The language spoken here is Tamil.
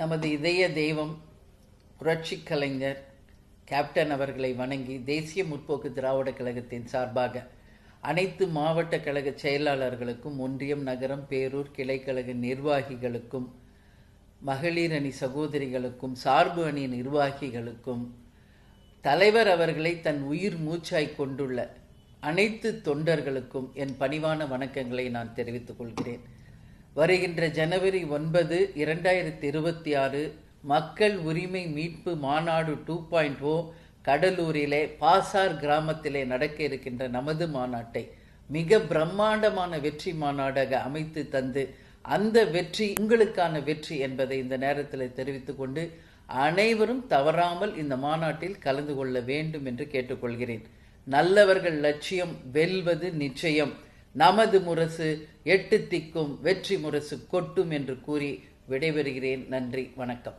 நமது இதய தெய்வம் புரட்சி கலைஞர் கேப்டன் அவர்களை வணங்கி தேசிய முற்போக்கு திராவிட கழகத்தின் சார்பாக அனைத்து மாவட்ட கழக செயலாளர்களுக்கும், ஒன்றியம், நகரம், பேரூர் கிளைக்கழக நிர்வாகிகளுக்கும், மகளிர் அணி சகோதரிகளுக்கும், சார்பு அணி நிர்வாகிகளுக்கும், தலைவர் அவர்களை தன் உயிர் மூச்சாய் கொண்டுள்ள அனைத்து தொண்டர்களுக்கும் என் பணிவான வணக்கங்களை நான் தெரிவித்துக் கொள்கிறேன். வருகின்ற ஜனவரி 9, 2026 மக்கள் உரிமை மீட்பு மாநாடு 2.0 கடலூரிலே பாசார் கிராமத்திலே நடக்க இருக்கின்ற நமது மாநாட்டை மிக பிரம்மாண்டமான வெற்றி மாநாடாக அமைத்து தந்து, அந்த வெற்றி உங்களுக்கான வெற்றி என்பதை இந்த நேரத்தில் தெரிவித்துக் கொண்டு அனைவரும் தவறாமல் இந்த மாநாட்டில் கலந்து கொள்ள வேண்டும் என்று கேட்டுக்கொள்கிறேன். நல்லவர்கள் லட்சியம் வெல்வது நிச்சயம். நமது முரசு 8 திக்கும் வெற்றி முரசு கொட்டும் என்று கூறி விடைபெறுகிறேன். நன்றி, வணக்கம்.